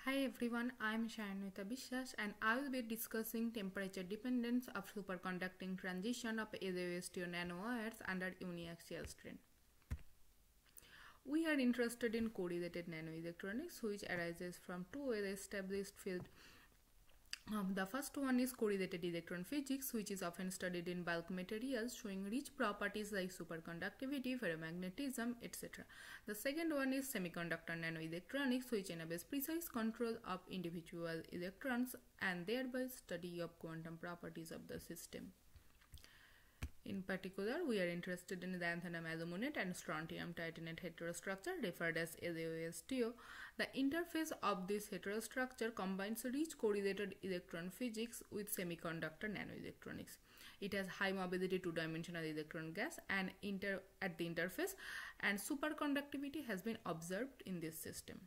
Hi everyone, I am Sayanwita Biswas and I will be discussing temperature dependence of superconducting transition of SrTiO₃nanowires under uniaxial strain. We are interested in correlated nanoelectronics, which arises from two well-established fields. The first one is correlated electron physics, which is often studied in bulk materials, showing rich properties like superconductivity, ferromagnetism, etc. The second one is semiconductor nanoelectronics, which enables precise control of individual electrons and thereby study of quantum properties of the system. In particular, we are interested in lanthanum aluminate and strontium titanate heterostructure referred as LaAlO₃. The interface of this heterostructure combines rich correlated electron physics with semiconductor nanoelectronics. It has high mobility two-dimensional electron gas and at the interface, and superconductivity has been observed in this system.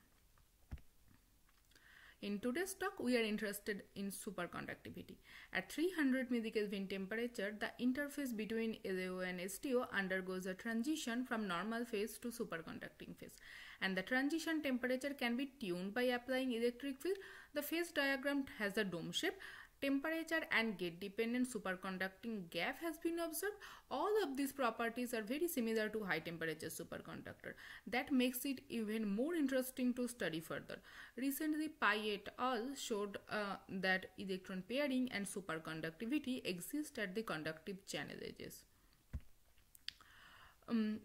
In today's talk, we are interested in superconductivity. At 300 millikelvin temperature, the interface between LaO and SrTiO undergoes a transition from normal phase to superconducting phase, and the transition temperature can be tuned by applying electric field. The phase diagram has a dome shape. Temperature and gate dependent superconducting gap has been observed. All of these properties are very similar to high temperature superconductor. That makes it even more interesting to study further. Recently, Pai et al. Showed that electron pairing and superconductivity exist at the conductive channel edges.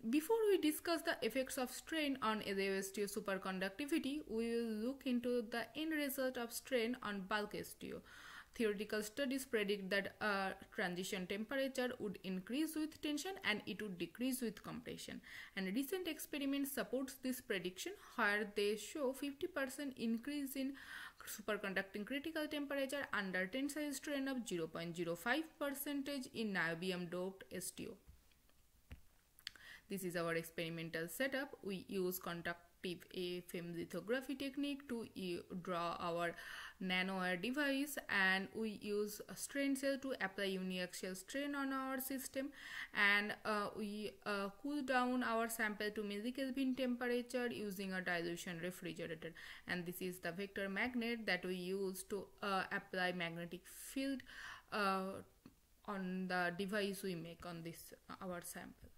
Before we discuss the effects of strain on LaO₃ superconductivity, we will look into the end result of strain on bulk SrTiO. Theoretical studies predict that transition temperature would increase with tension and it would decrease with compression. And recent experiments supports this prediction, where they show 50% increase in superconducting critical temperature under tensile strain of 0.05% in niobium doped SrTiO. This is our experimental setup. We use conductive AFM lithography technique to draw our nanowire device, and we use a strain cell to apply uniaxial strain on our system, and we cool down our sample to millikelvin temperature using a dilution refrigerator. And this is the vector magnet that we use to apply magnetic field on the device we make on this our sample.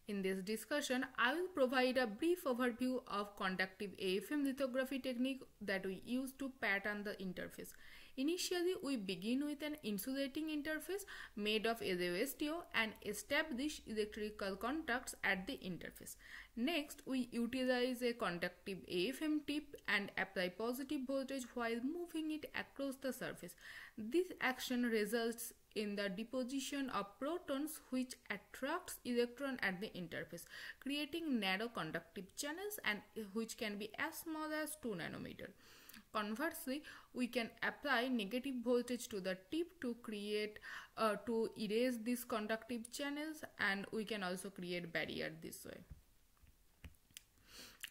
In this discussion, I will provide a brief overview of conductive AFM lithography technique that we use to pattern the interface. Initially, we begin with an insulating interface made of LaO₃ and establish electrical contacts at the interface. Next, we utilize a conductive AFM tip and apply positive voltage while moving it across the surface. This action results in the deposition of protons, which attracts electron at the interface, creating narrow conductive channels and which can be as small as 2 nanometer. Conversely, we can apply negative voltage to the tip to create to erase these conductive channels, and we can also create barrier this way.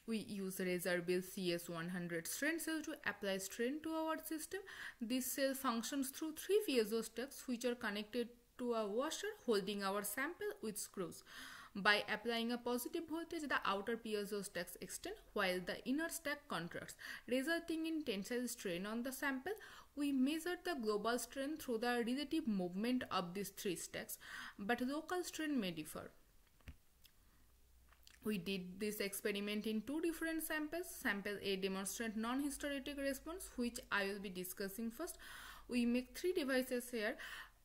We use razor-bill CS100 strain cell to apply strain to our system. This cell functions through 3 piezo stacks which are connected to a washer holding our sample with screws. By applying a positive voltage, the outer piezo stacks extend while the inner stack contracts, resulting in tensile strain on the sample. We measure the global strain through the relative movement of these 3 stacks, but local strain may differ. We did this experiment in 2 different samples. Sample A demonstrates non-hysteretic response, which I will be discussing first. We make 3 devices here.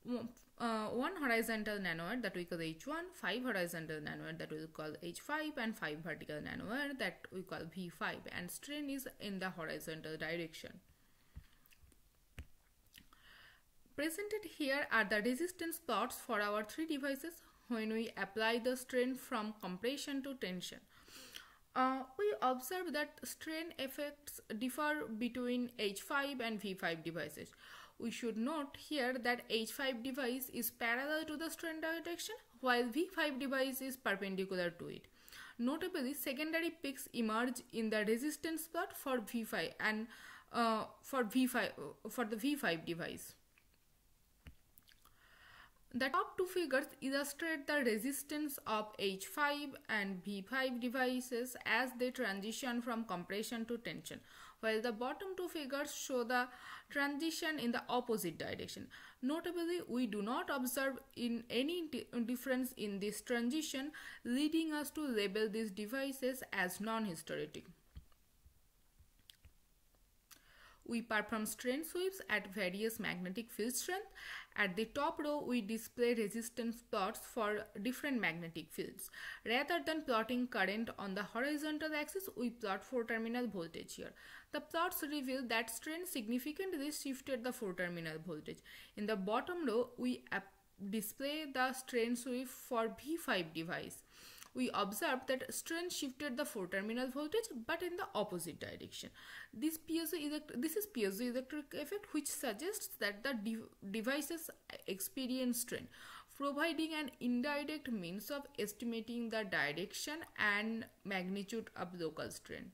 One horizontal nanowire that we call H1, 5 horizontal nanowire that we will call H5, and 5 vertical nanowire that we call V5, and strain is in the horizontal direction. Presented here are the resistance plots for our 3 devices when we apply the strain from compression to tension. We observe that strain effects differ between H5 and V5 devices. We should note here that H5 device is parallel to the strain direction, while V5 device is perpendicular to it. Notably, secondary peaks emerge in the resistance plot for V5 and for the V5 device. The top two figures illustrate the resistance of H5 and V5 devices as they transition from compression to tension, while the bottom two figures show the transition in the opposite direction. Notably, we do not observe any difference in this transition, leading us to label these devices as non-hysteretic. We perform strain sweeps at various magnetic field strength. At the top row, we display resistance plots for different magnetic fields. Rather than plotting current on the horizontal axis, we plot 4-terminal voltage here. The plots reveal that strain significantly shifted the 4-terminal voltage. In the bottom row, we display the strain sweep for V5 device. We observed that strain shifted the 4-terminal voltage but in the opposite direction. This is piezoelectric effect, which suggests that the devices experience strain, providing an indirect means of estimating the direction and magnitude of local strain.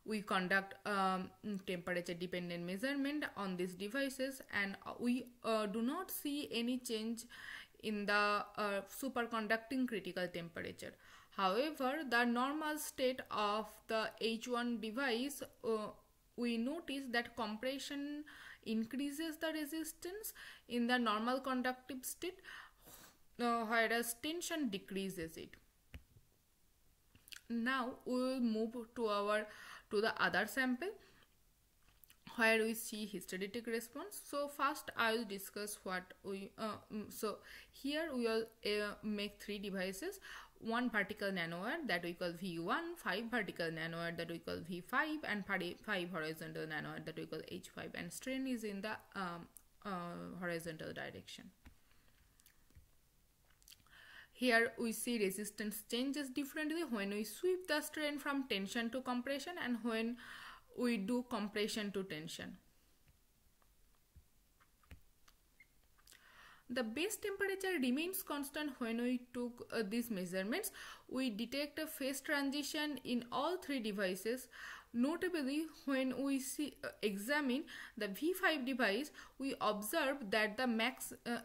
We conduct temperature dependent measurement on these devices, and we do not see any change in the superconducting critical temperature. However, the normal state of the H1 device, we notice that compression increases the resistance in the normal conductive state, whereas tension decreases it. Now we will move to the other sample where we see hysteretic response. So first I will discuss what we so here we will make 3 devices: 1 vertical nanowire that we call V1, 5 vertical nanowire that we call V5, and 5 horizontal nanowire that we call H5, and strain is in the horizontal direction. Here we see resistance changes differently when we sweep the strain from tension to compression and when we do compression to tension. The base temperature remains constant when we took these measurements. We detect a phase transition in all 3 devices. Notably, when we examine the V5 device, we observe that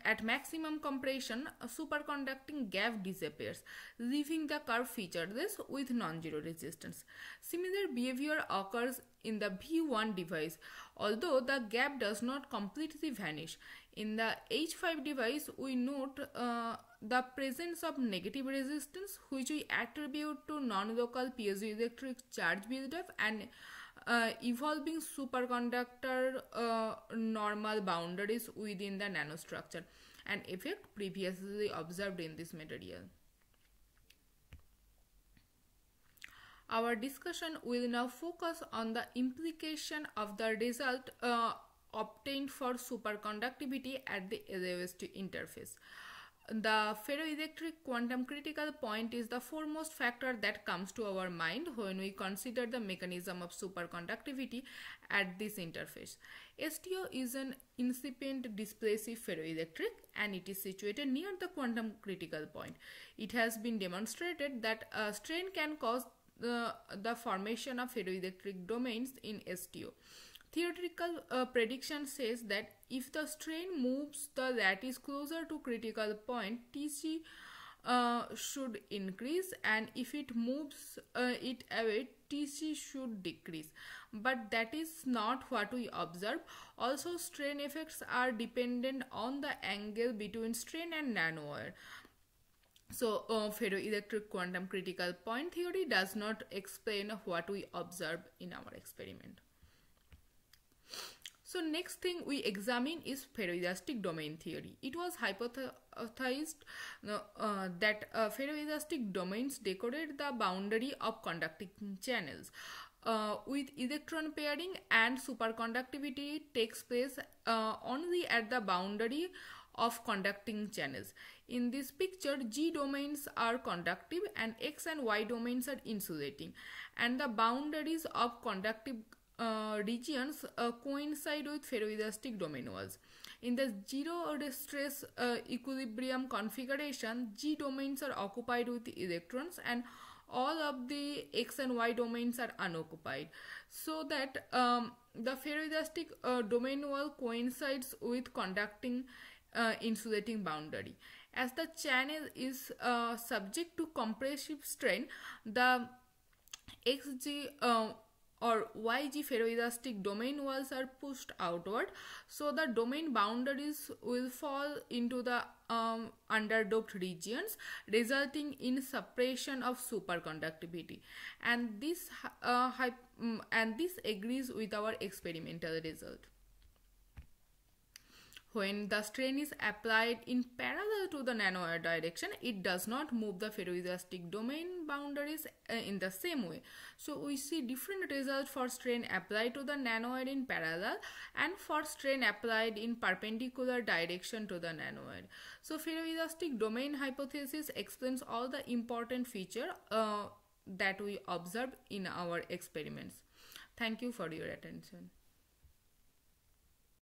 at maximum compression, a superconducting gap disappears, leaving the curve featureless with non-zero resistance. Similar behavior occurs in the V1 device, although the gap does not completely vanish. In the H5 device, we note the presence of negative resistance, which we attribute to non-local piezoelectric charge buildup and evolving superconductor normal boundaries within the nanostructure, an effect previously observed in this material. Our discussion will now focus on the implication of the result obtained for superconductivity at the LaAlO₃ interface. The ferroelectric quantum critical point is the foremost factor that comes to our mind when we consider the mechanism of superconductivity at this interface. SrTiO is an incipient displacive ferroelectric and it is situated near the quantum critical point. It has been demonstrated that strain can cause the formation of ferroelectric domains in SrTiO. Theoretical prediction says that if the strain moves the lattice closer to critical point, Tc should increase, and if it moves it away, Tc should decrease. But that is not what we observe. Also, strain effects are dependent on the angle between strain and nanowire. So, ferroelectric quantum critical point theory does not explain what we observe in our experiment. So next thing we examine is ferroelastic domain theory. It was hypothesized that ferroelastic domains decorate the boundary of conducting channels. With electron pairing and superconductivity takes place only at the boundary of conducting channels. In this picture, G domains are conductive and X and Y domains are insulating, and the boundaries of conductive regions coincide with ferroelastic domain walls. In the zero stress equilibrium configuration, G domains are occupied with electrons and all of the X and Y domains are unoccupied, so that the ferroelastic domain wall coincides with conducting insulating boundary. As the channel is subject to compressive strain, the XG or YG ferroelastic domain walls are pushed outward, so the domain boundaries will fall into the underdoped regions, resulting in suppression of superconductivity, and this agrees with our experimental result. When the strain is applied in parallel to the nanowire direction, it does not move the ferroelastic domain boundaries in the same way. So we see different results for strain applied to the nanowire in parallel and for strain applied in perpendicular direction to the nanowire. So ferroelastic domain hypothesis explains all the important features that we observed in our experiments. Thank you for your attention.